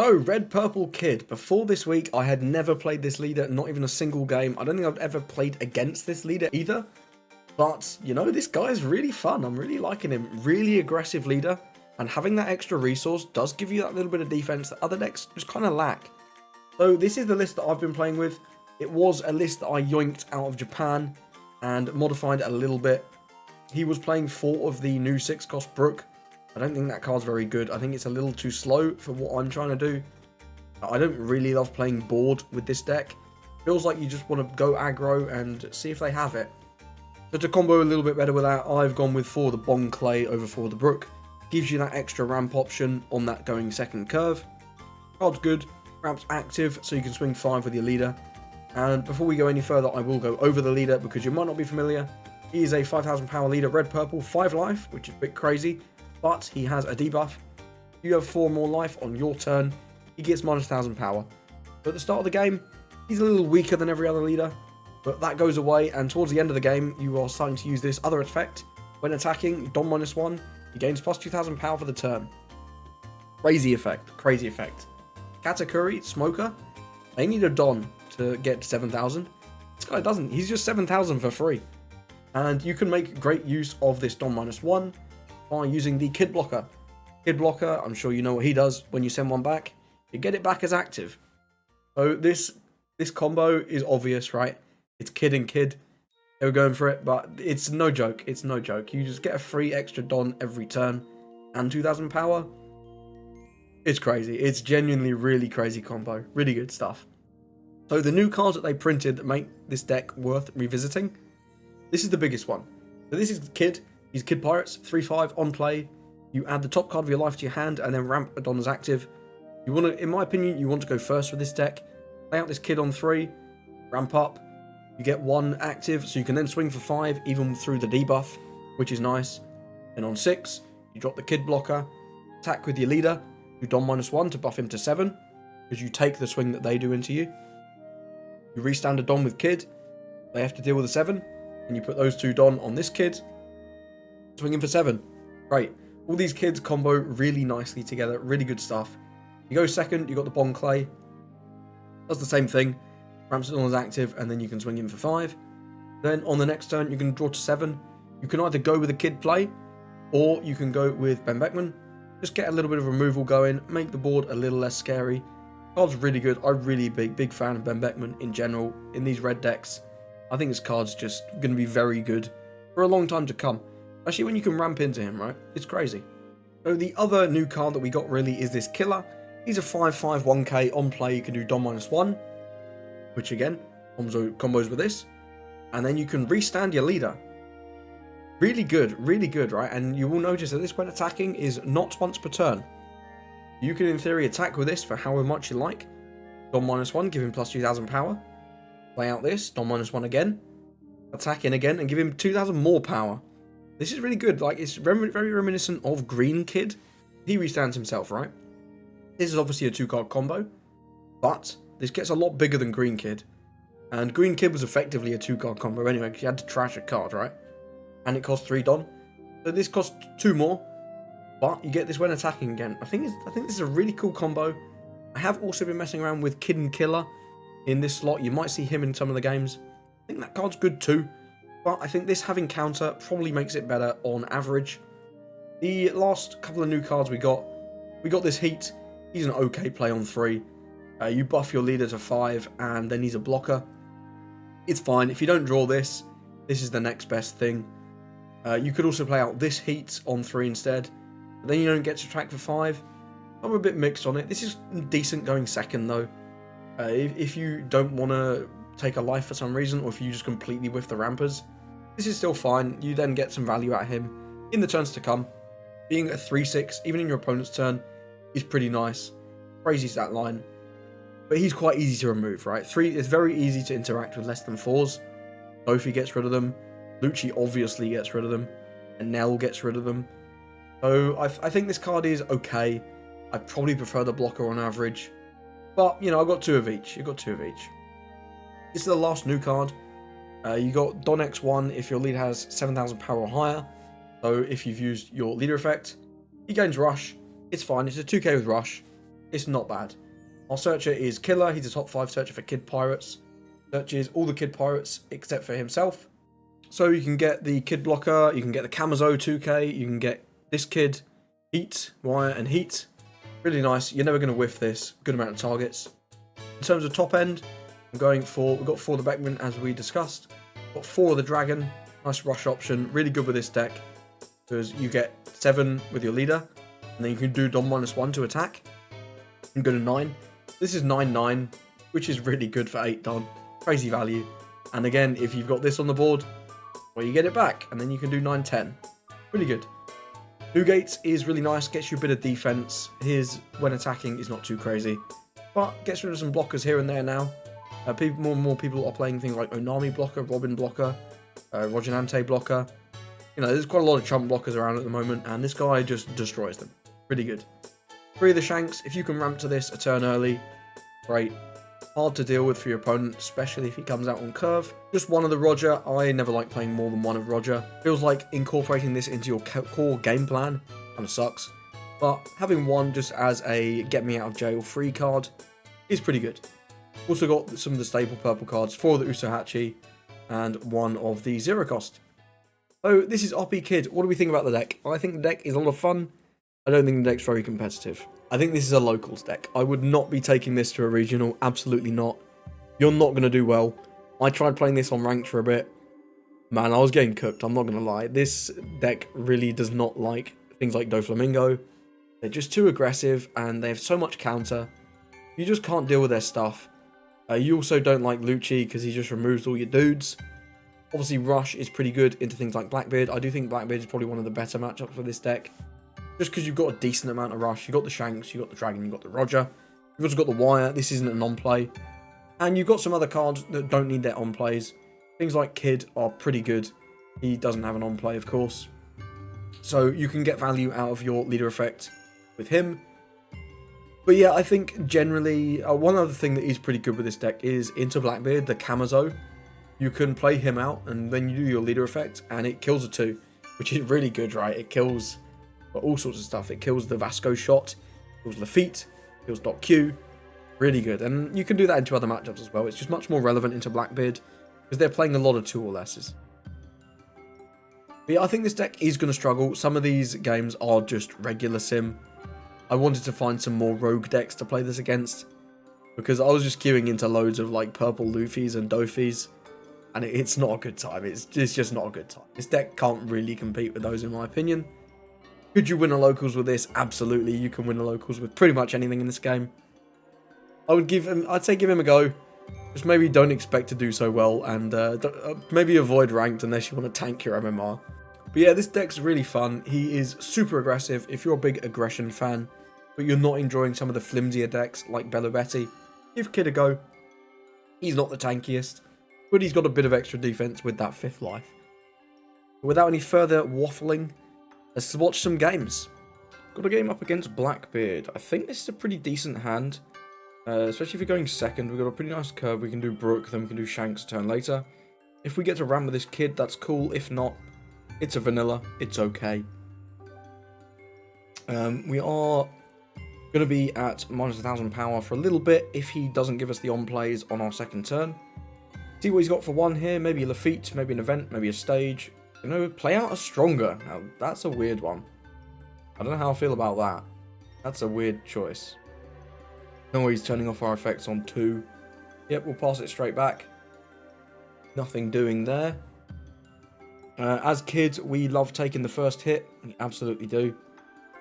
So, Red Purple Kid. Before this week, I had never played this leader, not even a single game. I don't think I've ever played against this leader either. But, you know, this guy is really fun. I'm really liking him. Really aggressive leader. And having that extra resource does give you that little bit of defense that other decks just kind of lack. So, this is the list that I've been playing with. It was a list that I yoinked out of Japan and modified a little bit. He was playing 4 of the new 6-cost Brook. I don't think that card's very good. I think it's a little too slow for what I'm trying to do. I don't really love playing board with this deck. Feels like you just want to go aggro and see if they have it. So to combo a little bit better with that, I've gone with 4 the Bong Clay over 4 the Brook. Gives you that extra ramp option on that going second curve. Card's good. Ramp's active, so you can swing 5 with your leader. And before we go any further, I will go over the leader because you might not be familiar. He is a 5,000 power leader, red purple, 5 life, which is a bit crazy. But he has a debuff. You have 4 more life on your turn. He gets minus 1,000 power. So at the start of the game, he's a little weaker than every other leader. But that goes away, and towards the end of the game, you are starting to use this other effect. When attacking, Dom minus 1, he gains plus 2,000 power for the turn. Crazy effect. Crazy effect. Katakuri, Smoker, they need a Don to get 7,000. This guy doesn't. He's just 7,000 for free. And you can make great use of this Don minus 1 by using the Kid Blocker. Kid Blocker, I'm sure you know what he does. When you send one back, you get it back as active. So this combo is obvious, right? It's Kid and Kid. They were going for it, but it's no joke. It's no joke. You just get a free extra Don every turn and 2,000 power. It's crazy. It's genuinely really crazy combo. Really good stuff. So the new cards that they printed that make this deck worth revisiting. This is the biggest one. So this is Kid. He's Kid Pirates, 3/5 on play. You add the top card of your life to your hand and then ramp a Don as active. You want to, in my opinion, you want to go first with this deck. Play out this Kid on 3, ramp up. You get 1 active, so you can then swing for 5 even through the debuff, which is nice. And on 6, you drop the Kid Blocker, attack with your leader, do Don minus 1 to buff him to 7, because you take the swing that they do into you. You restand a Don with Kid, they have to deal with a 7, and you put those 2 Don on this Kid, swinging for 7. Great. All these kids combo really nicely together. Really good stuff. You go second, you got the Bong Clay. Does the same thing. Ramps it on as active, and then you can swing in for 5. Then on the next turn, you can draw to 7. You can either go with a Kid play, or you can go with Ben Beckman. Just get a little bit of removal going, make the board a little less scary. Card's really good. I'm really big fan of Ben Beckman in general in these red decks. I think this card's just going to be very good for a long time to come. Especially when you can ramp into him, right? It's crazy. So the other new card that we got really is this Killer. He's a 5/5 1k on play. You can do Dom minus 1, which again, combos with this. And then you can restand your leader. Really good, right? And you will notice that this, when attacking, is not once per turn. You can, in theory, attack with this for however much you like. Dom minus 1, give him plus 2,000 power. Play out this, Dom minus 1 again. Attack in again and give him 2,000 more power. This is really good. Like, it's very reminiscent of Green Kid. He restands himself, right? This is obviously a 2-card combo, but this gets a lot bigger than Green Kid. And Green Kid was effectively a 2-card combo anyway, because you had to trash a card, right? And it cost 3 Don. So this costs 2 more, but you get this when attacking again. I think this is a really cool combo. I have also been messing around with Kid and Killer in this slot. You might see him in some of the games. I think that card's good too. But I think this having counter probably makes it better on average. The last couple of new cards we got this Heat. He's an okay play on 3. You buff your leader to 5 and then he's a blocker. It's fine. If you don't draw this, this is the next best thing. You could also play out this Heat on 3 instead. But then you don't get to attack for 5. I'm a bit mixed on it. This is decent going second though. If you don't want to take a life for some reason, or if you just completely whiff the rampers, this is still fine. You then get some value out of him in the turns to come. Being a 3/6, even in your opponent's turn, is pretty nice. Crazy stat line. But he's quite easy to remove, right? 3, it's very easy to interact with less than 4s. Luffy gets rid of them. Lucci obviously gets rid of them. And Nell gets rid of them. So I think this card is okay. I probably prefer the blocker on average. But, you know, I've got 2 of each. You've got 2 of each. This is the last new card. You got Don X1 if your leader has 7,000 power or higher. So if you've used your leader effect, he gains Rush. It's fine. It's a 2k with Rush. it's not bad. Our searcher is Killer. He's a top 5 searcher for Kid Pirates. Searches all the Kid Pirates except for himself. So you can get the Kid Blocker, you can get the Camazo 2K, you can get this kid, Heat, Wire, and Heat. Really nice. You're never going to whiff this. Good amount of targets. In terms of top end, I'm going for, we've got 4 of the Beckman as we discussed. Got 4 of the Dragon. Nice rush option. Really good with this deck. Because you get 7 with your leader. And then you can do Dom -1 to attack. You can go to 9. This is 9/9, which is really good for 8 Don. Crazy value. And again, if you've got this on the board, well, you get it back. And then you can do 9/10. Really good. Blue Gates is really nice. Gets you a bit of defense. His, when attacking, is not too crazy. But gets rid of some blockers here and there now. More and more people are playing things like Onami blocker, Robin blocker, Roginante blocker. You know, there's quite a lot of chump blockers around at the moment, and this guy just destroys them. Really good. 3 of the Shanks, if you can ramp to this a turn early, great. Hard to deal with for your opponent, especially if he comes out on curve. Just 1 of the Roger. I never like playing more than 1 of Roger. Feels like incorporating this into your core game plan kind of sucks. But having 1 just as a get me out of jail free card is pretty good. Also got some of the staple purple cards, 4 of the Usohachi, and 1 of the 0 cost. So this is OP Kid. What do we think about the deck? I think the deck is a lot of fun. I don't think the deck's very competitive. I think this is a locals deck. I would not be taking this to a regional. Absolutely not. You're not going to do well. I tried playing this on ranked for a bit. Man, I was getting cooked. I'm not going to lie. This deck really does not like things like Doflamingo. They're just too aggressive and they have so much counter. You just can't deal with their stuff. You also don't like Lucci because he just removes all your dudes. Obviously, Rush is pretty good into things like Blackbeard. I do think Blackbeard is probably one of the better matchups for this deck. Just because you've got a decent amount of Rush. You've got the Shanks, you've got the Dragon, you've got the Roger. You've also got the Wire. This isn't an on-play. And you've got some other cards that don't need their on-plays. Things like Kid are pretty good. He doesn't have an on-play, of course. So you can get value out of your leader effect with him. But yeah, I think generally, one other thing that is pretty good with this deck is into Blackbeard, the Camazo. You can play him out, and then you do your leader effect, and it kills a 2, which is really good, right? It kills all sorts of stuff. It kills the Vasco shot, kills Lafitte, kills Doc Q. Really good, and you can do that into other matchups as well. It's just much more relevant into Blackbeard, because they're playing a lot of 2 or lesses. But yeah, I think this deck is going to struggle. Some of these games are just regular sim. I wanted to find some more rogue decks to play this against, because I was just queuing into loads of like purple Luffys and Dofis, and it's not a good time. It's just not a good time. This deck can't really compete with those in my opinion. Could you win a locals with this? Absolutely, you can win a locals with pretty much anything in this game. I'd say give him a go. Just maybe don't expect to do so well, and maybe avoid ranked unless you want to tank your MMR. But yeah, this deck's really fun. He is super aggressive. If you're a big aggression fan, but you're not enjoying some of the flimsier decks like Bellobetti, give Kid a go. He's not the tankiest, but he's got a bit of extra defense with that 5th life. Without any further waffling, let's watch some games. Got a game up against Blackbeard. I think this is a pretty decent hand, especially if you're going second. We've got a pretty nice curve. We can do Brook, then we can do Shanks a turn later. If we get to ram with this Kid, that's cool. If not, it's a vanilla. It's okay. We are going to be at -1000 power for a little bit if he doesn't give us the on-plays on our second turn. See what he's got for 1 here. Maybe a Lafitte, maybe an event, maybe a stage. You know, play out a Stronger. Now, that's a weird one. I don't know how I feel about that. That's a weird choice. No, he's turning off our effects on 2. Yep, we'll pass it straight back. Nothing doing there. As kids, we love taking the first hit. We absolutely do.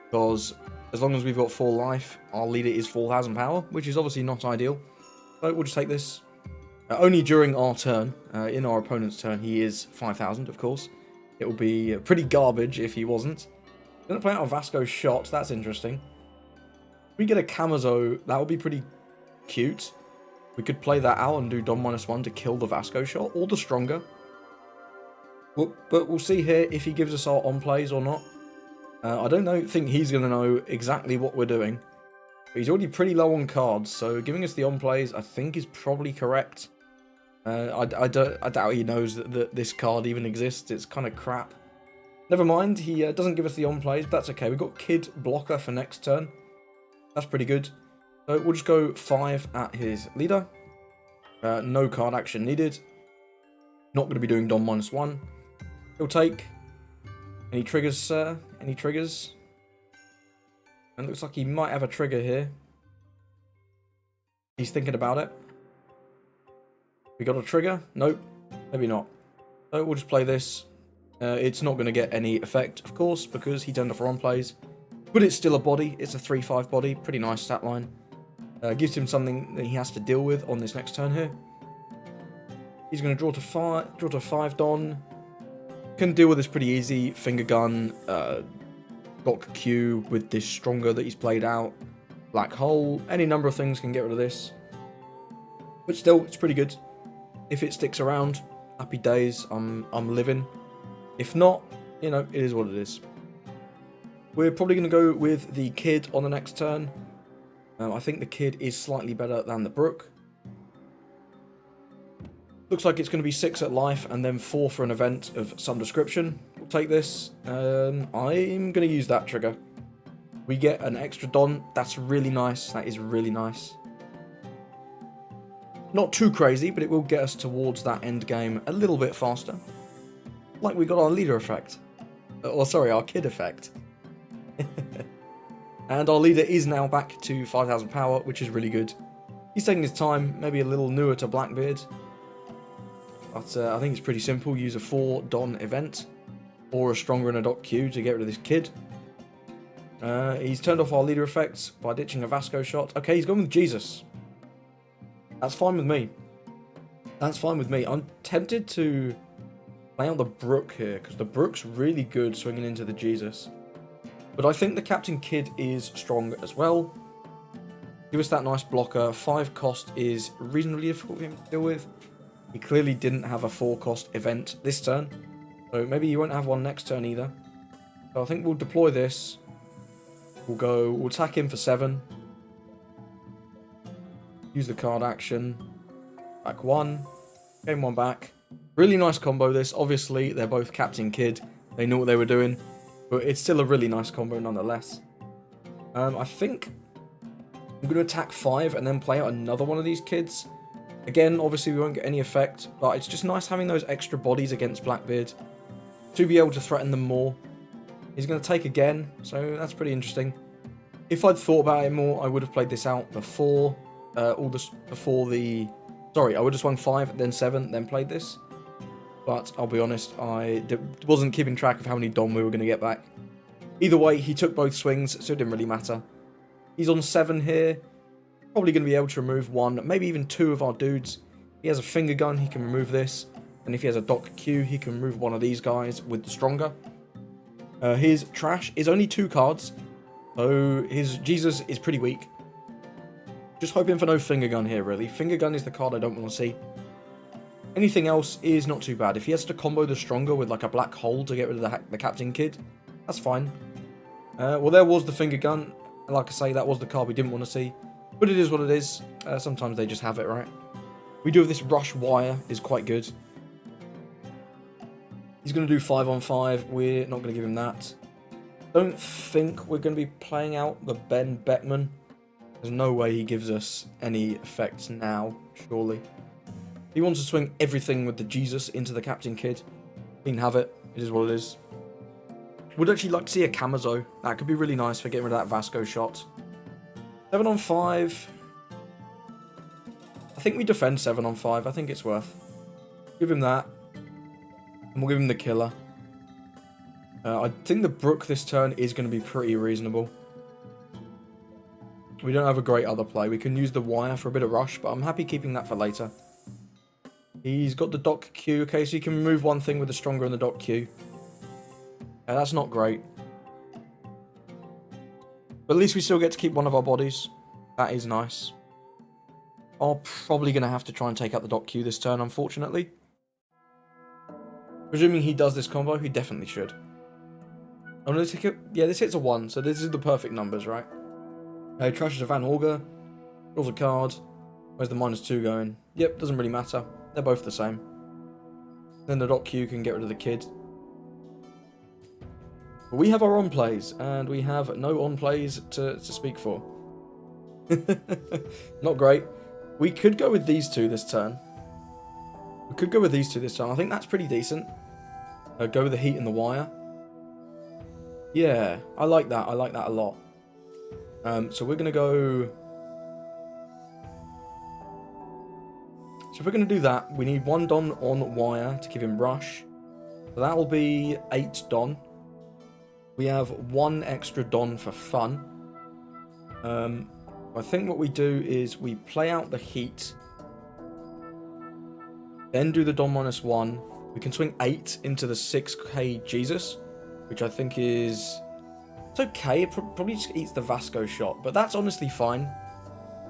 Because as long as we've got 4 life, our leader is 4000 power, which is obviously not ideal. So we'll just take this. Only during our turn. In our opponent's turn, he is 5000, of course. It will be pretty garbage if he wasn't. Going to play out a Vasco shot. That's interesting. If we get a Camazo, that would be pretty cute. We could play that out and do Dom -1 to kill the Vasco shot, or the Stronger. But we'll see here if he gives us our on-plays or not. I don't think he's going to know exactly what we're doing. But he's already pretty low on cards, so giving us the on-plays I think is probably correct. I doubt he knows that this card even exists. It's kind of crap. Never mind, he doesn't give us the on-plays, but that's okay. We've got Kid Blocker for next turn. That's pretty good. So we'll just go 5 at his leader. No card action needed. Not going to be doing Dom -1. He'll take. Any triggers, sir? Any triggers? And it looks like he might have a trigger here. He's thinking about it. We got a trigger? Nope. Maybe not. So we'll just play this. It's not going to get any effect, of course, because he turned off on plays. But it's still a body. It's a 3/5 body. Pretty nice stat line. Gives him something that he has to deal with on this next turn here. He's going to draw to 5 Don. Can deal with this pretty easy. Finger gun, Doc Q with this stronger that he's played out. Black hole. Any number of things can get rid of this. But still, it's pretty good. If it sticks around, happy days. I'm living. If not, you know, it is what it is. We're probably going to go with the Kid on the next turn. I think the Kid is slightly better than the Brook. Looks like it's going to be 6 at life and then 4 for an event of some description. We'll take this. I'm going to use that trigger. We get an extra Don. That's really nice. That is really nice. Not too crazy, but it will get us towards that end game a little bit faster. Like we got our leader effect. Or sorry, our Kid effect. And our leader is now back to 5,000 power, which is really good. He's taking his time, maybe a little newer to Blackbeard. But I think it's pretty simple. Use a 4 Don event. Or a stronger and a Doc Q to get rid of this Kid. He's turned off our leader effects by ditching a Vasco shot. Okay, he's gone with Jesus. That's fine with me. That's fine with me. I'm tempted to play out the Brook here, because the Brook's really good swinging into the Jesus. But I think the Captain Kid is strong as well. Give us that nice blocker. 5 cost is reasonably difficult for him to deal with. He clearly didn't have a 4 cost event this turn. So maybe he won't have one next turn either. So I think we'll deploy this. We'll attack him for 7. Use the card action. Back 1. Game 1 back. Really nice combo this. Obviously, they're both Captain Kid. They knew what they were doing. But it's still a really nice combo nonetheless. I think I'm going to attack 5 and then play out another one of these kids. Again, obviously we won't get any effect, but it's just nice having those extra bodies against Blackbeard to be able to threaten them more. He's going to take again, so that's pretty interesting. If I'd thought about it more, I would have played this out before I would have swung 5, then 7, then played this. But I'll be honest, I wasn't keeping track of how many Dom we were going to get back. Either way, he took both swings, so it didn't really matter. He's on 7 here. Probably going to be able to remove 1, maybe even 2 of our dudes. He has a finger gun, he can remove this. And if he has a Doc Q, he can remove one of these guys with the stronger. His trash is only 2 cards, so his Jesus is pretty weak. Just hoping for no finger gun here, really. Finger gun is the card I don't want to see. Anything else is not too bad. If he has to combo the stronger with like a black hole to get rid of the Captain Kid, that's fine. Well, there was the finger gun. Like I say, that was the card we didn't want to see. But it is what it is. Sometimes they just have it, right? We do have this rush wire, is quite good. He's going to do 5 on 5. We're not going to give him that. Don't think we're going to be playing out the Ben Beckman. There's no way he gives us any effects now, surely. He wants to swing everything with the Jesus into the Captain Kid. He can have it. It is what it is. Would actually like to see a Camazo. That could be really nice for getting rid of that Vasco shot. 7 on 5. I think we defend 7 on 5. I think it's worth. Give him that. And we'll give him the killer. I think the Brook this turn is going to be pretty reasonable. We don't have a great other play. We can use the wire for a bit of rush, but I'm happy keeping that for later. He's got the Doc Q. Okay, so you can remove one thing with the stronger and the Doc Q. That's not great. But at least we still get to keep one of our bodies. That is nice. I'm probably going to have to try and take out the Doc Q this turn, unfortunately. Presuming he does this combo, he definitely should. Oh, no, yeah, this hits a 1, so this is the perfect numbers, right? He trashes a Van Auger, draws a card. Where's the -2 going? Yep, doesn't really matter. They're both the same. Then the Doc Q can get rid of the Kid. But we have our on plays, and we have no on plays to speak for. Not great. We could go with these two this turn. I think that's pretty decent. Go with the heat and the wire. Yeah, I like that. I like that a lot. So we're going to go... So if we're going to do that, we need 1 Don on wire to give him rush. So that will be 8 Don. We have 1 extra Don for fun. I think what we do is we play out the heat. Then do the Don -1. We can swing 8 into the 6k Jesus, which I think is... It's okay, it probably just eats the Vasco shot, but that's honestly fine.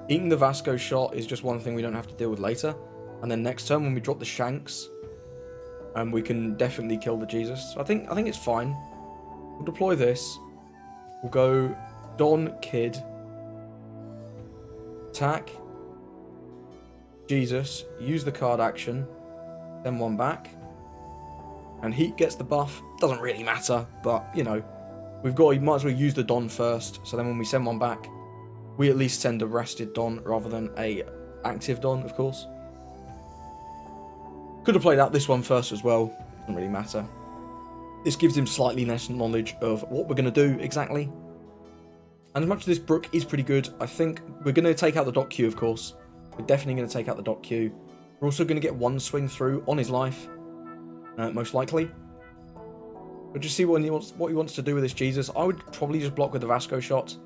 Eating the Vasco shot is just one thing we don't have to deal with later. And then next turn when we drop the Shanks, we can definitely kill the Jesus. So I think it's fine. We'll deploy this. We'll go Don Kid. Attack. Jesus. Use the card action. Then 1 back. And Heat gets the buff. Doesn't really matter, but, you know, you might as well use the Don first. So then when we send 1 back, we at least send a rested Don rather than a active Don, of course. Could have played out this one first as well. Doesn't really matter. This gives him slightly less knowledge of what we're going to do exactly. And as much as this Brook is pretty good, I think we're going to take out the Dot Q, of course. We're definitely going to take out the Dot Q. We're also going to get 1 swing through on his life. Most likely. But just see what he wants to do with this Jesus. I would probably just block with the Vasco shot.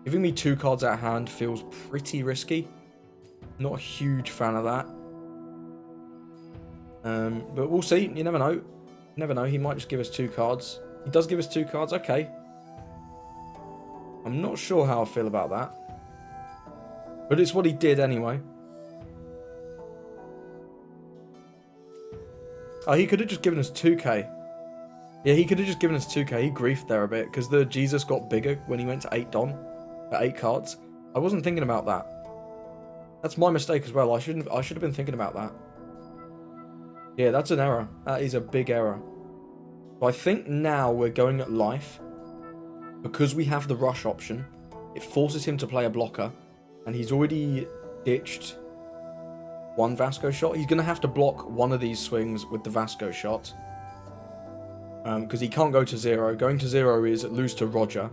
Giving me 2 cards out of hand feels pretty risky. Not a huge fan of that. But we'll see. You never know. You never know. He might just give us 2 cards. He does give us 2 cards. Okay. I'm not sure how I feel about that. But it's what he did anyway. Oh, he could have just given us 2k. Yeah, he could have just given us 2k. He griefed there a bit because the Jesus got bigger when he went to 8 Don. 8 cards. I wasn't thinking about that. That's my mistake as well. I should have been thinking about that. Yeah, that's an error. That is a big error. So I think now we're going at life. Because we have the rush option, it forces him to play a blocker. And he's already ditched 1 Vasco shot. He's going to have to block 1 of these swings with the Vasco shot. Because he can't go to 0. Going to 0 is lose to Roger.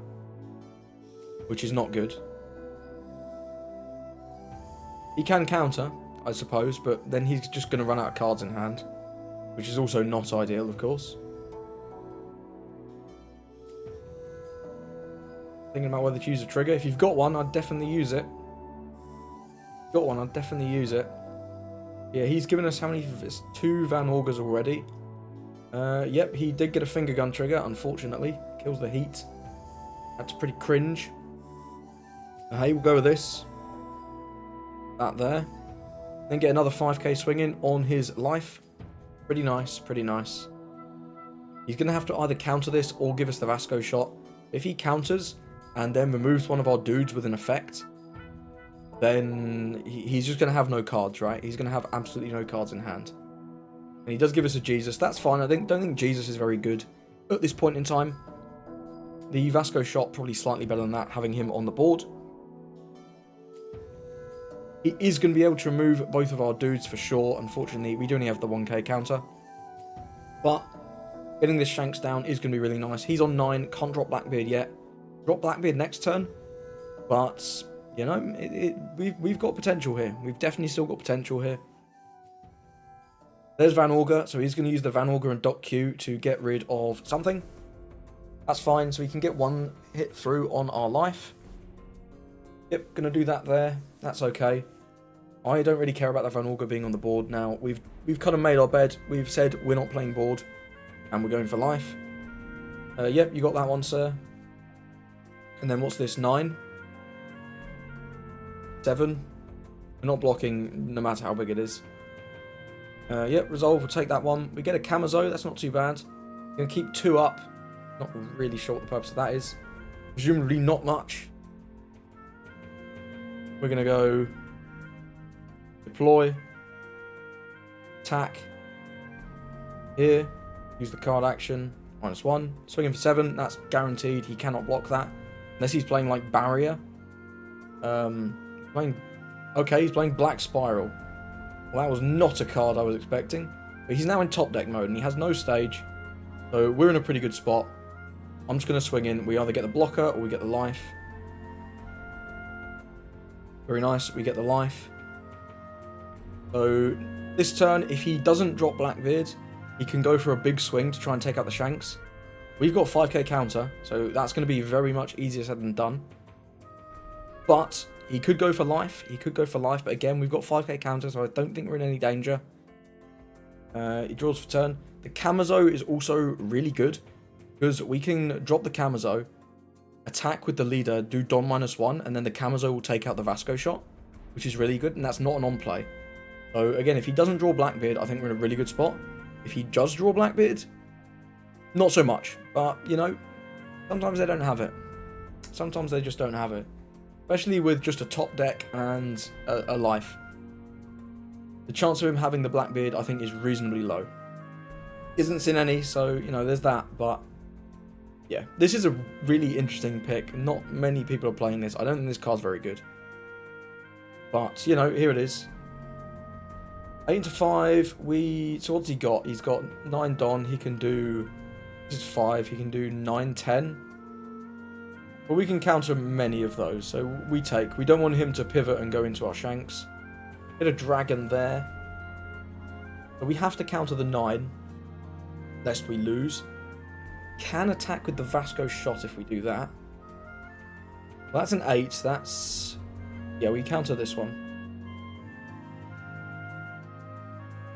Which is not good. He can counter, I suppose, but then he's just going to run out of cards in hand. Which is also not ideal, of course. Thinking about whether to use a trigger. If you've got one, I'd definitely use it. Yeah, he's given us how many? It's 2 Van Augers already. Yep, he did get a finger gun trigger, unfortunately. Kills the heat. That's pretty cringe. Hey, we'll go with this. That there. Then get another 5k swinging on his life. Pretty nice, pretty nice. He's going to have to either counter this or give us the Vasco shot. If he counters and then removes one of our dudes with an effect, then he's just going to have no cards, right? He's going to have absolutely no cards in hand. And he does give us a Jesus. That's fine. I don't think Jesus is very good at this point in time. The Vasco shot probably slightly better than that, having him on the board. He is going to be able to remove both of our dudes for sure. Unfortunately, we do only have the 1k counter. But getting this Shanks down is going to be really nice. He's on 9. Can't drop Blackbeard yet. Drop Blackbeard next turn. But, you know, we've got potential here. We've definitely still got potential here. There's Van Auger. So he's going to use the Van Auger and Dot Q to get rid of something. That's fine. So we can get 1 hit through on our life. Yep, going to do that there. That's okay. I don't really care about the Van Auger being on the board now. We've kind of made our bed. We've said we're not playing board. And we're going for life. Yep, you got that one, sir. And then what's this? 9? 7? We're not blocking no matter how big it is. Yep, resolve. We'll take that one. We get a Camazo. That's not too bad. We're going to keep 2 up. Not really sure what the purpose of that is. Presumably not much. We're going to go deploy, attack, here, use the card action, -1, swing him for 7, that's guaranteed, he cannot block that, unless he's playing like barrier. Okay, he's playing Black Spiral. Well, that was not a card I was expecting. But he's now in top deck mode and he has no stage. So we're in a pretty good spot. I'm just going to swing in. We either get the blocker or we get the life. Very nice. We get the life. So this turn, if he doesn't drop Blackbeard, he can go for a big swing to try and take out the Shanks. We've got 5k counter, so that's going to be very much easier said than done. But he could go for life. He could go for life, but again, we've got 5k counter, so I don't think we're in any danger. He draws for turn. The Kamazo is also really good, because we can drop the Kamazo, attack with the leader, do Don -1, and then the Kamazo will take out the Vasco shot, which is really good, and that's not an on-play. So again, if he doesn't draw Blackbeard, I think we're in a really good spot. If he does draw Blackbeard, not so much. But, you know, sometimes they don't have it. Sometimes they just don't have it. Especially with just a top deck and a life. The chance of him having the Blackbeard, I think, is reasonably low. Isn't seen any, so, you know, there's that. But, yeah, this is a really interesting pick. Not many people are playing this. I don't think this card's very good. But, you know, here it is. 8 into 5, so what's he got? He's got 9 Don, he can do, this is 5, he can do 9, 10. But we can counter many of those, so we don't want him to pivot and go into our Shanks. Get a dragon there. But we have to counter the 9, lest we lose. Can attack with the Vasco shot if we do that. Well, that's an 8, yeah, we counter this one.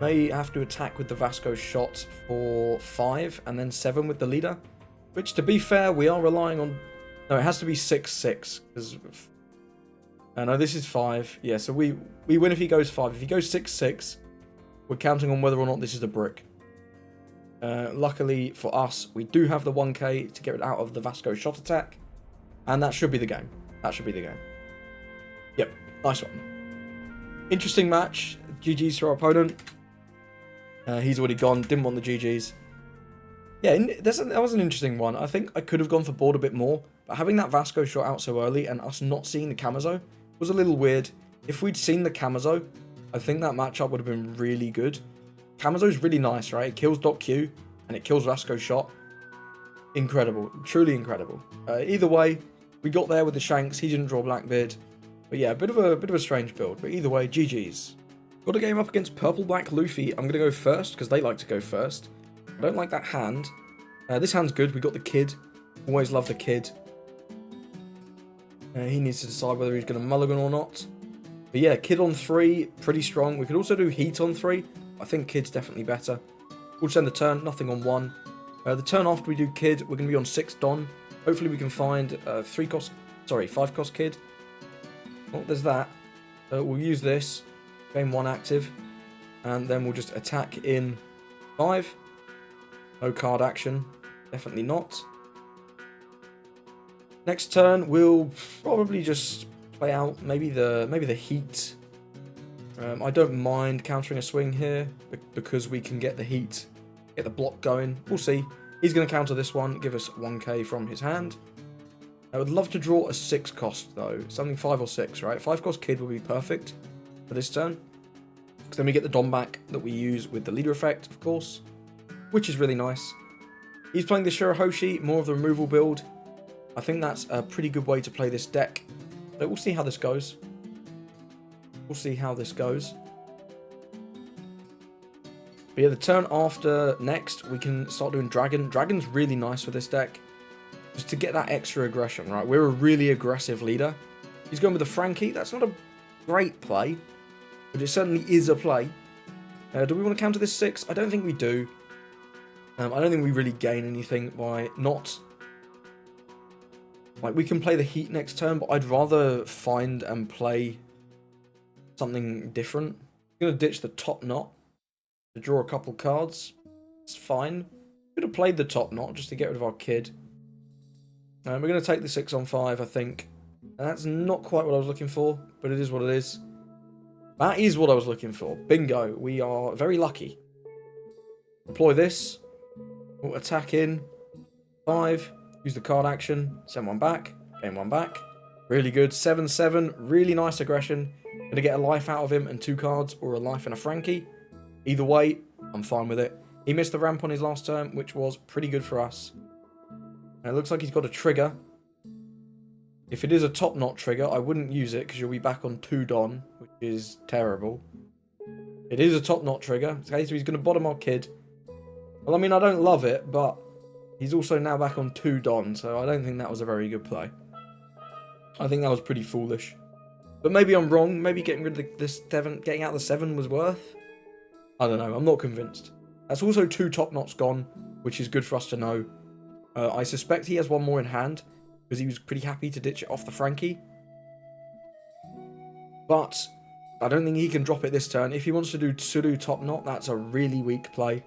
May have to attack with the Vasco shot for 5 and then 7 with the leader. Which, to be fair, we are relying on... No, it has to be 6-6. Because... no, this is 5. Yeah, so we win if he goes 5. If he goes 6-6, we're counting on whether or not this is a brick. Luckily for us, we do have the 1k to get it out of the Vasco shot attack. And that should be the game. That should be the game. Yep, nice one. Interesting match. GG's for our opponent. He's already gone, didn't want the GGs. Yeah, that was an interesting one. I think I could have gone for board a bit more, but having that Vasco shot out so early and us not seeing the Kamazo was a little weird. If we'd seen the Kamazo, I think that matchup would have been really good. Kamazo's really nice, right? It kills .Q and it kills Vasco shot. Incredible, truly incredible. Either way, we got there with the Shanks. He didn't draw Blackbeard, but yeah, a bit of a strange build. But either way, GG's. Got a game up against Purple Black Luffy. I'm going to go first because they like to go first. I don't like that hand. This hand's good. We got the kid. Always love the kid. He needs to decide whether he's going to mulligan or not. But yeah, kid on 3, pretty strong. We could also do heat on 3. I think kid's definitely better. We'll send the turn, nothing on 1. The turn after we do kid, we're going to be on 6 Don. Hopefully we can find 5 cost kid. Oh, there's that. We'll use this. Game 1 active, and then we'll just attack in 5. No card action, definitely not. Next turn, we'll probably just play out maybe the heat. I don't mind countering a swing here because we can get the heat, get the block going. We'll see. He's going to counter this one, give us 1k from his hand. I would love to draw a 6 cost though, something 5 or 6, right? 5 cost kid will be perfect for this turn. Because then we get the Dom back that we use with the leader effect, of course, which is really nice. He's playing the Shirahoshi, more of the removal build. I think that's a pretty good way to play this deck. But we'll see how this goes. We'll see how this goes. But yeah, the turn after next, we can start doing Dragon. Dragon's really nice for this deck. Just to get that extra aggression, right? We're a really aggressive leader. He's going with the Frankie. That's not a great play, but it certainly is a play. Do we want to counter this 6? I don't think we do. I don't think we really gain anything by not... Like, we can play the Heat next turn, but I'd rather find and play something different. I'm going to ditch the Top Knot to draw a couple cards. It's fine. Could have played the Top Knot just to get rid of our kid. We're going to take the 6 on 5, I think. And that's not quite what I was looking for, but it is what it is. That is what I was looking for. Bingo. We are very lucky. Deploy this. We'll attack in 5. Use the card action. Send one back. Game 1 back. Really good. 7-7. Really nice aggression. Gonna get a life out of him and 2 cards, or a life and a Frankie. Either way, I'm fine with it. He missed the ramp on his last turn, which was pretty good for us. And it looks like he's got a trigger. If it is a top knot trigger, I wouldn't use it because you'll be back on 2 Don, which is terrible. It is a top knot trigger. Okay, so he's going to bottom our kid. Well, I mean, I don't love it, but he's also now back on 2 Don, so I don't think that was a very good play. I think that was pretty foolish. But maybe I'm wrong. Maybe getting rid of this 7, getting out the 7 was worth. I don't know. I'm not convinced. That's also 2 top knots gone, which is good for us to know. I suspect he has 1 more in hand, because he was pretty happy to ditch it off the Frankie. But I don't think he can drop it this turn. If he wants to do Suru top knot, that's a really weak play.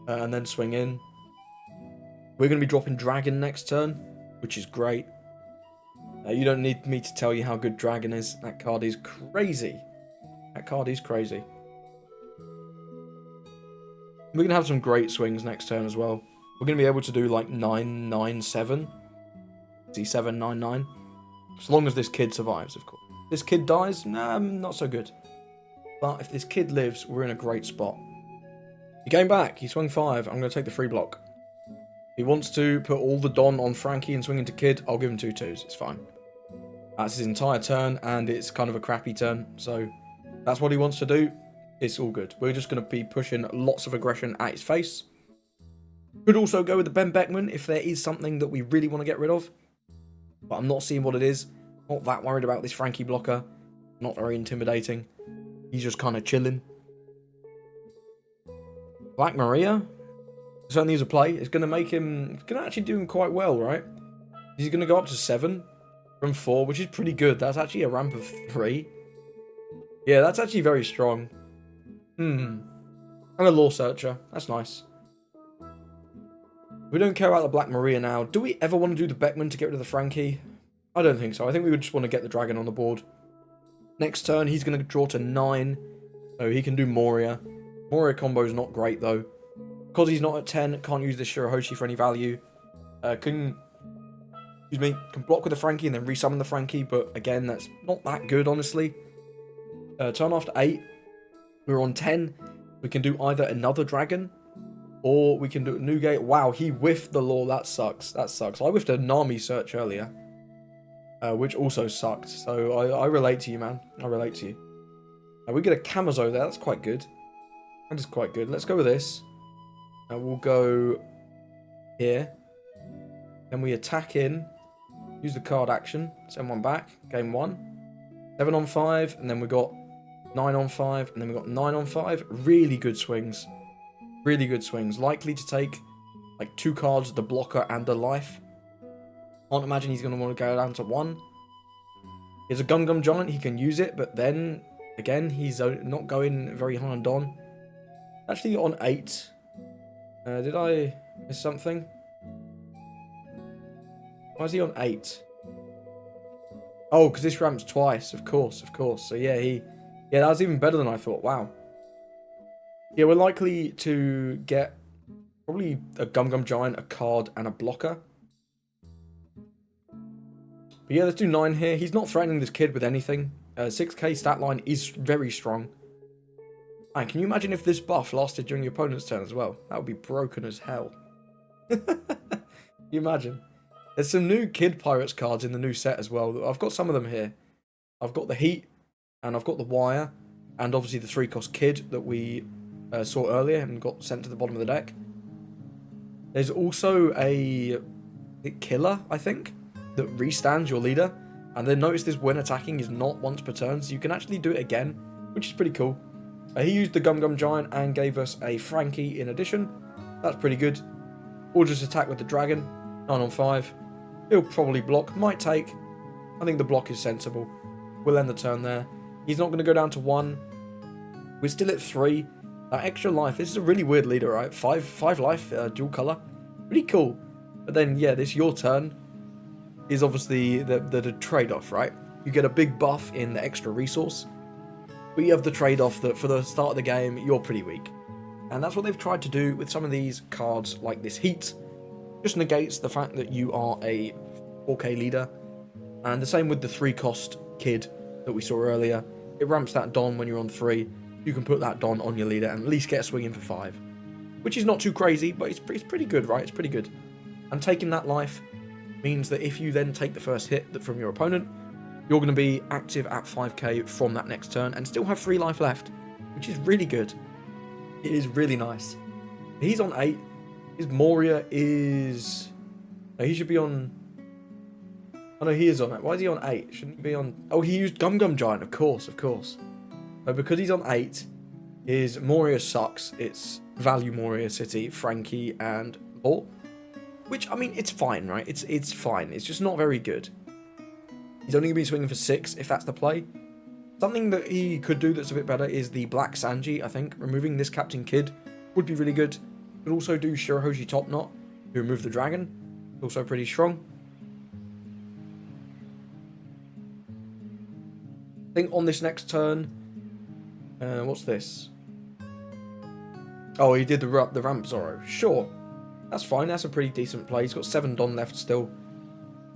And then swing in. We're going to be dropping Dragon next turn, which is great. You don't need me to tell you how good Dragon is. That card is crazy. That card is crazy. We're going to have some great swings next turn as well. We're going to be able to do like 9-9-7. C7-9-9. As long as this kid survives, of course. If this kid dies, nah, not so good. But if this kid lives, we're in a great spot. He came back. He swung 5. I'm going to take the free block. He wants to put all the Don on Frankie and swing into kid. I'll give him 2 2s. It's fine. That's his entire turn, and it's kind of a crappy turn. So that's what he wants to do. It's all good. We're just going to be pushing lots of aggression at his face. Could also go with the Ben Beckman if there is something that we really want to get rid of. But I'm not seeing what it is. Not that worried about this Frankie blocker. Not very intimidating. He's just kind of chilling. Black Maria certainly is a play. It's going to make him... It's going to actually do him quite well, right? He's going to go up to 7 from 4, which is pretty good. That's actually a ramp of 3. Yeah, that's actually very strong. And a Law Searcher. That's nice. We don't care about the Black Maria now. Do we ever want to do the Beckman to get rid of the Frankie? I don't think so. I think we would just want to get the Dragon on the board. Next turn, he's going to draw to 9. So he can do Moria. Moria combo is not great, though. Because he's not at 10, can't use this Shirahoshi for any value. Can block with the Frankie and then resummon the Frankie. But again, that's not that good, honestly. Turn after 8. We're on 10. We can do either another Dragon, or we can do a Newgate. Wow, he whiffed the Law. That sucks. That sucks. I whiffed a Nami search earlier, which also sucked. So I relate to you, man. I relate to you. We get a Kamazo there. That's quite good. That is quite good. Let's go with this. We'll go here. Then we attack in. Use the card action. Send 1 back. Game 1. 7 on 5. And then we got 9 on 5. And then we got 9 on 5. Really good swings. Really good swings. Likely to take like 2 cards, the blocker and the life. Can't imagine he's going to want to go down to 1. He's a Gum Giant. He can use it. But then, again, he's not going very high on Don. Actually on 8. Did I miss something? Why is he on 8? Oh, because this ramps twice. Of course. So yeah, that was even better than I thought. Wow. Yeah, we're likely to get probably a Gum Giant, a card, and a blocker. But yeah, let's do 9 here. He's not threatening this kid with anything. 6k stat line is very strong. And can you imagine if this buff lasted during your opponent's turn as well? That would be broken as hell. Can you imagine? There's some new Kid Pirates cards in the new set as well. I've got some of them here. I've got the Heat, and I've got the Wire, and obviously the 3-cost Kid that we saw earlier and got sent to the bottom of the deck. There's also a Killer, I think, that restands your leader. And then notice this when attacking is not once per turn, so you can actually do it again, which is pretty cool. He used the Gum Giant and gave us a Frankie in addition. That's pretty good. Or just attack with the Dragon. 9 on 5. He'll probably block. Might take. I think the block is sensible. We'll end the turn there. He's not going to go down to 1. We're still at 3. That extra life. This is a really weird leader, right? 5 life, dual colour. Pretty cool. But then, yeah, this your turn is obviously the trade-off, right? You get a big buff in the extra resource. But you have the trade-off that for the start of the game, you're pretty weak. And that's what they've tried to do with some of these cards, like this Heat. Just negates the fact that you are a 4k leader. And the same with the 3-cost kid that we saw earlier. It ramps that Don when you're on 3. You can put that Don on your leader and at least get a swing in for 5. Which is not too crazy, but it's pretty good, right? It's pretty good. And taking that life means that if you then take the first hit from your opponent, you're going to be active at 5k from that next turn and still have 3 life left, which is really good. It is really nice. He's on 8. His Moria is... No, he should be on... Oh no, he is on 8. Why is he on 8? Shouldn't he be on... Oh, he used Gum Gum Giant, of course, of course. So because he's on 8, his Moria sucks. It's Value Moria City, Frankie, and Law. Which, I mean, it's fine, right? It's fine. It's just not very good. He's only going to be swinging for 6, if that's the play. Something that he could do that's a bit better is the Black Sanji, I think. Removing this Captain Kid would be really good. Could also do Shirahoshi Top Knot to remove the dragon. Also pretty strong. I think on this next turn... what's this? Oh, he did the ramp Zoro. Sure. That's fine. That's a pretty decent play. He's got 7 Don left still.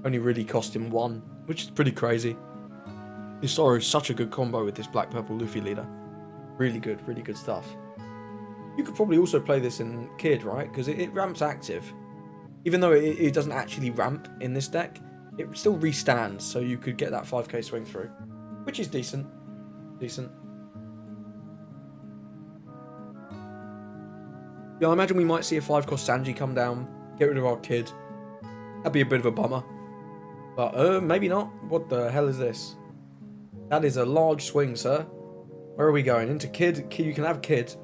Only really cost him 1, which is pretty crazy. This Zoro is such a good combo with this Black Purple Luffy leader. Really good stuff. You could probably also play this in Kid, right? Because it ramps active. Even though it doesn't actually ramp in this deck, it still restands, so you could get that 5k swing through. Which is decent. Decent. Yeah, I imagine we might see a 5-cost Sanji come down, get rid of our Kid. That'd be a bit of a bummer. But, maybe not. What the hell is this? That is a large swing, sir. Where are we going? Into Kid? You can have Kid.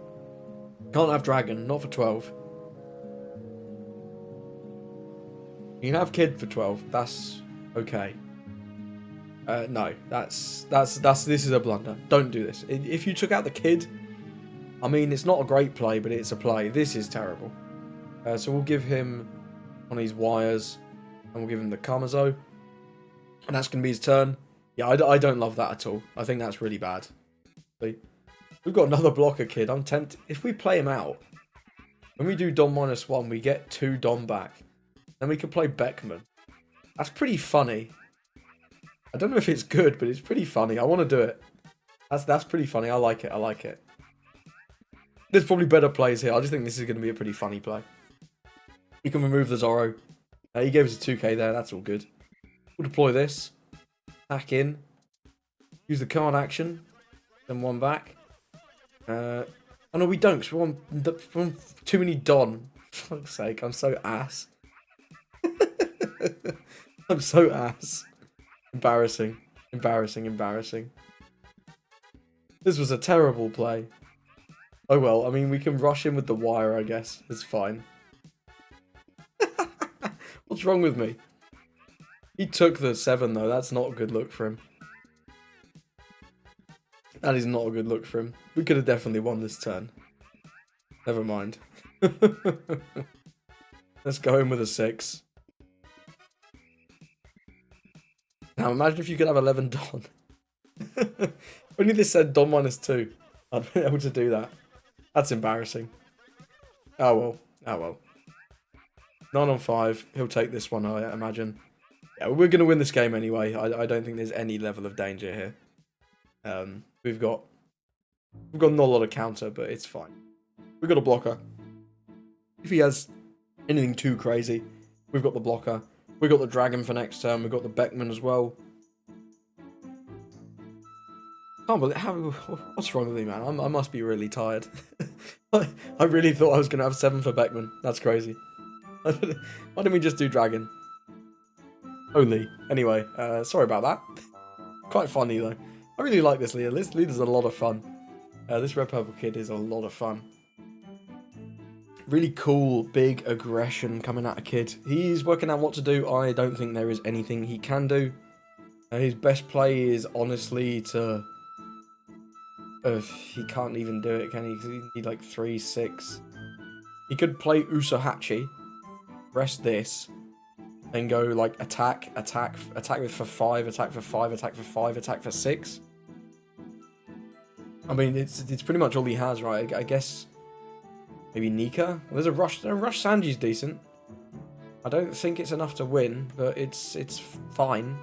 Can't have Dragon, not for 12. You can have Kid for 12. That's okay. No, this is a blunder. Don't do this. If you took out the Kid, I mean, it's not a great play, but it's a play. This is terrible. So we'll give him one of these wires, and we'll give him the Kamazo. And that's going to be his turn. Yeah, I don't love that at all. I think that's really bad. We've got another blocker Kid. I'm tempted. If we play him out, when we do Dom -1, we get 2 Dom back. Then we can play Beckman. That's pretty funny. I don't know if it's good, but it's pretty funny. I want to do it. That's pretty funny. I like it. I like it. There's probably better plays here. I just think this is going to be a pretty funny play. You can remove the Zoro. He gave us a 2k there. That's all good. We'll deploy this. Hack in. Use the card action. Then 1 back. Oh no, we don't, because we're on too many Don. For fuck's sake, I'm so ass. I'm so ass. Embarrassing. Embarrassing. This was a terrible play. Oh well, I mean, we can rush in with the wire, I guess. It's fine. What's wrong with me? He took the 7, though. That's not a good look for him. That is not a good look for him. We could have definitely won this turn. Never mind. Let's go in with a 6. Now, imagine if you could have 11 Don. Only this said Don -2. I'd be able to do that. That's embarrassing. Oh well. Oh well. 9 on 5. He'll take this one, I imagine. Yeah, we're going to win this game anyway. I don't think there's any level of danger here. We've got not a lot of counter, but it's fine. We've got a blocker. If he has anything too crazy, we've got the blocker. We've got the dragon for next turn. We've got the Beckman as well. Can't believe what's wrong with me, man? I must be really tired. I really thought I was going to have 7 for Beckman. That's crazy. Why didn't we just do dragon? Only. Anyway, sorry about that. Quite funny though. I really like this leader. This leader's a lot of fun. This Red Purple Kid is a lot of fun. Really cool, big aggression coming out of Kid. He's working out what to do. I don't think there is anything he can do. His best play is honestly to... he can't even do it, can he? 'Cause he need like 3, 6. He could play Usohachi, rest this, and go like attack with for 5, attack for 5, attack for 5, attack for 6. I mean, it's pretty much all he has, right? I guess maybe Nika. Well, there's a rush. Rush Sanji's decent. I don't think it's enough to win, but it's fine.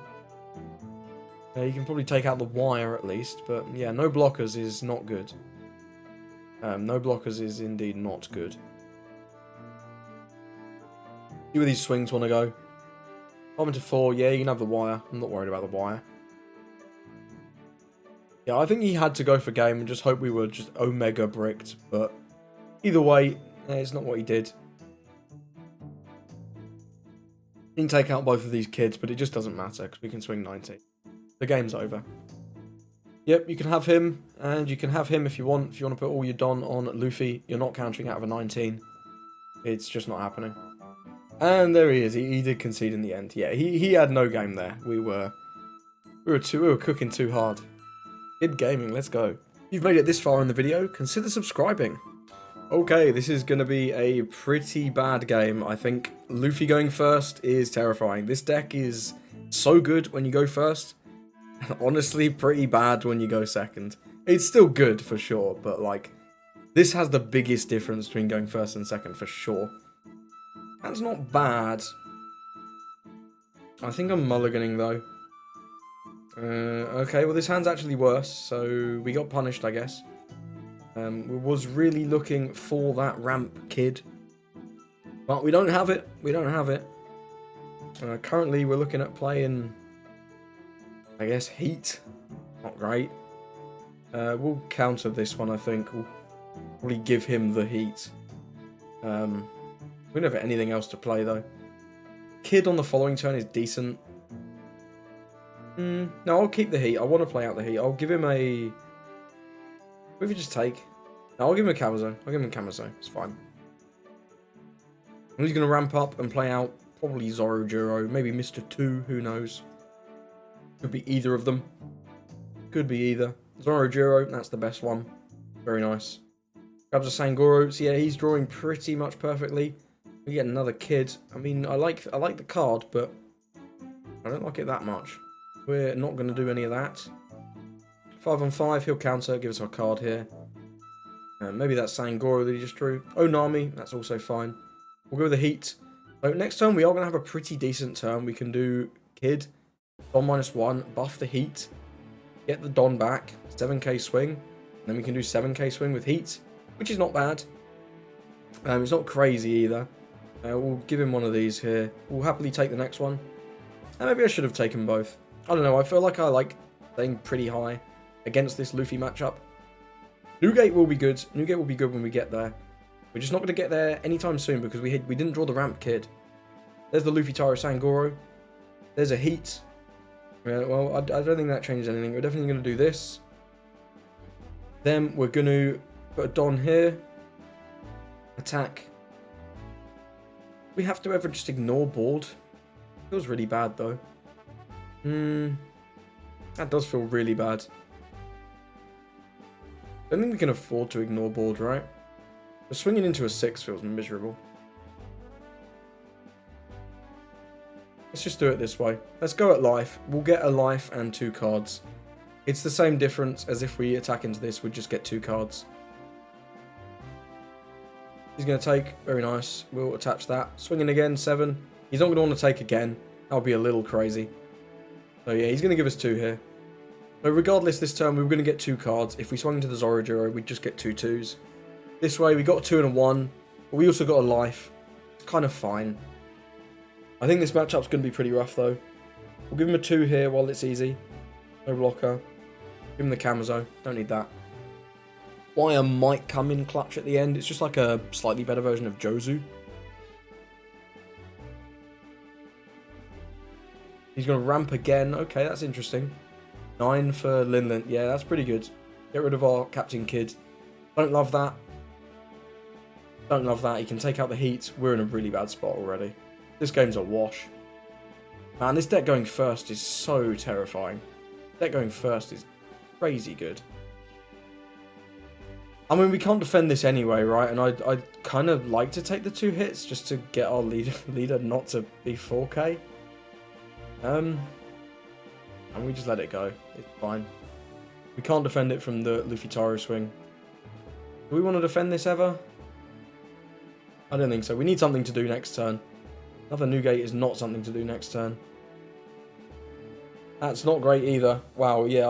You can probably take out the wire at least, but yeah, no blockers is not good. No blockers is indeed not good. See where these swings want to go. 5 into 4, yeah, you can have the wire. I'm not worried about the wire. Yeah, I think he had to go for game and just hope we were just Omega bricked, but either way, it's not what he did. He can take out both of these kids, but it just doesn't matter because we can swing 90. The game's over. Yep, you can have him, and you can have him if you want. If you want to put all your Don on Luffy, you're not countering out of a 19. It's just not happening. And there he is. He did concede in the end. Yeah, he had no game there. We were cooking too hard. Kid gaming, let's go. If you've made it this far in the video, consider subscribing. Okay, this is going to be a pretty bad game. I think Luffy going first is terrifying. This deck is so good when you go first. Honestly, pretty bad when you go second. It's still good for sure, but like, this has the biggest difference between going first and second for sure. That's not bad. I think I'm mulliganing though. Okay, well this hand's actually worse, so we got punished, I guess. We was really looking for that ramp kid, but we don't have it. We don't have it. Currently, we're looking at playing, I guess, Heat. Not great. We'll counter this one, I think. We'll probably give him the Heat. We don't have anything else to play, though. Kid on the following turn is decent. No, I'll keep the Heat. I want to play out the Heat. I'll give him a... What if we just take? No, I'll give him a Camazo. I'll give him a Camazo. It's fine. And he's going to ramp up and play out probably Zoro Juro. Maybe Mr. 2. Who knows? Could be either of them. Could be either. Zoro Juro, that's the best one. Very nice. Grabs a Sangoro. So yeah, he's drawing pretty much perfectly. We get another kid. I mean, I like the card, but I don't like it that much. We're not going to do any of that. 5 on 5, he'll counter, give us our card here. Maybe that's Sangoro that he just drew. Onami, that's also fine. We'll go with the Heat. So next turn, we are going to have a pretty decent turn. We can do Kid, Don -1, buff the Heat, get the Don back, 7k swing, and then we can do 7k swing with Heat, which is not bad. It's not crazy either. We'll give him one of these here. We'll happily take the next one. And maybe I should have taken both. I don't know, I feel like I like staying pretty high against this Luffy matchup. Newgate will be good. Newgate will be good when we get there. We're just not going to get there anytime soon because we didn't draw the ramp kid. There's the Luffy Taro Sangoro. There's a Heat. Well, I don't think that changes anything. We're definitely going to do this. Then we're going to put a Don here. Attack. We have to ever just ignore board. Feels really bad though. That does feel really bad. I don't think we can afford to ignore board, right? But swinging into a 6 feels miserable. Let's just do it this way. Let's go at life. We'll get a life and 2 cards. It's the same difference as if we attack into this, we'd just get 2 cards. He's going to take. Very nice. We'll attach that. Swinging again, 7. He's not going to want to take again. That'll be a little crazy. So yeah, he's going to give us 2 here. So regardless, this turn we were going to get 2 cards. If we swung into the Zoro Juro, we'd just get 2 2s. This way we got a 2 and a 1. But we also got a life. It's kind of fine. I think this matchup's going to be pretty rough though. We'll give him a 2 here while it's easy. No blocker. Give him the Camazo. Don't need that. Wire might come in clutch at the end. It's just like a slightly better version of Jozu. He's going to ramp again. Okay, that's interesting. 9 for Linlin. Yeah, that's pretty good. Get rid of our Captain Kid. Don't love that. Don't love that. He can take out the Heat. We're in a really bad spot already. This game's a wash. Man, this deck going first is so terrifying. Deck going first is crazy good. I mean, we can't defend this anyway, right? And I'd kind of like to take the 2 hits just to get our leader not to be 4k. And we just let it go. It's fine. We can't defend it from the Luffy Taro swing. Do we want to defend this ever? I don't think so. We need something to do next turn. Another Newgate is not something to do next turn. That's not great either. Wow, yeah,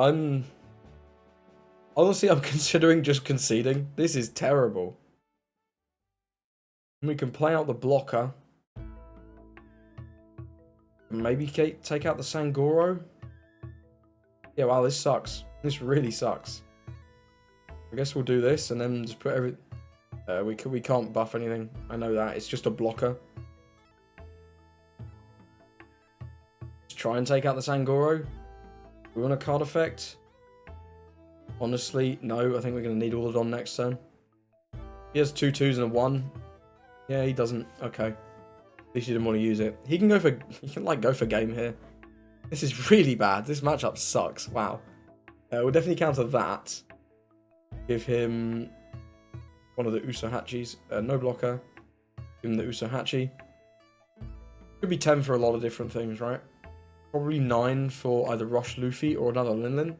honestly, I'm considering just conceding. This is terrible. We can play out the blocker. Maybe take out the Sangoro. Yeah, wow, this sucks. This really sucks. I guess we'll do this and then just put every... we can't buff anything. I know that. It's just a blocker. Let's try and take out the Sangoro. We want a card effect. Honestly, no. I think we're going to need all the Don next turn. He has 2 2s and a 1. Yeah, he doesn't. Okay. At least he didn't want to use it. He can go for... He can, like, go for game here. This is really bad. This matchup sucks. Wow. We'll definitely counter that. Give him one of the Usohachis. No blocker. Give him the Usohachi. Could be 10 for a lot of different things, right? Probably 9 for either Rush Luffy or another Linlin.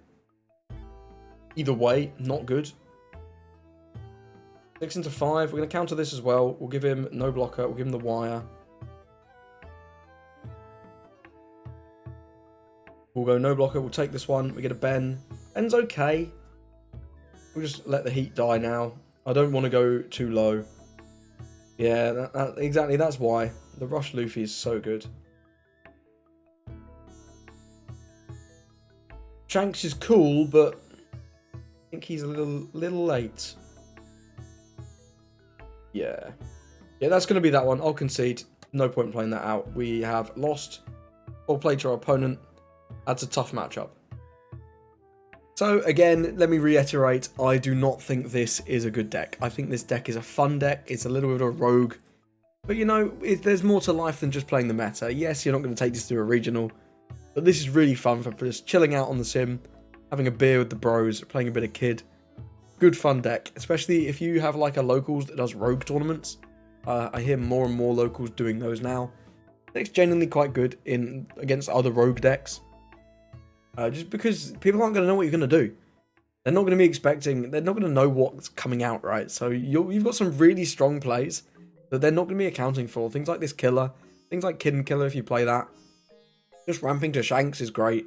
Either way, not good. 6 into 5. We're going to counter this as well. We'll give him no blocker. We'll give him the wire. We'll go no blocker. We'll take this one. We get a Ben. Ben's okay. We'll just let the heat die now. I don't want to go too low. Yeah, exactly. That's why. The Rush Luffy is so good. Shanks is cool, but I think he's a little late. Yeah. Yeah, that's going to be that one. I'll concede. No point playing that out. We have lost. All played to our opponent. That's a tough matchup. So, again, let me reiterate, I do not think this is a good deck. I think this deck is a fun deck. It's a little bit of a rogue. But, you know, there's more to life than just playing the meta. Yes, you're not going to take this to a regional. But this is really fun for just chilling out on the sim, having a beer with the bros, playing a bit of Kid. Good fun deck, especially if you have like a locals that does rogue tournaments. I hear more and more locals doing those now. It's genuinely quite good against other rogue decks. Just because people aren't going to know what you're going to do. They're not going to be expecting, they're not going to know what's coming out, right? So you've got some really strong plays that they're not going to be accounting for. Things like this Killer, things like Kid and Killer if you play that. Just ramping to Shanks is great.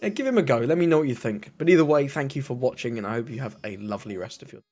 Yeah, give him a go. Let me know what you think. But either way, thank you for watching, and I hope you have a lovely rest of your day.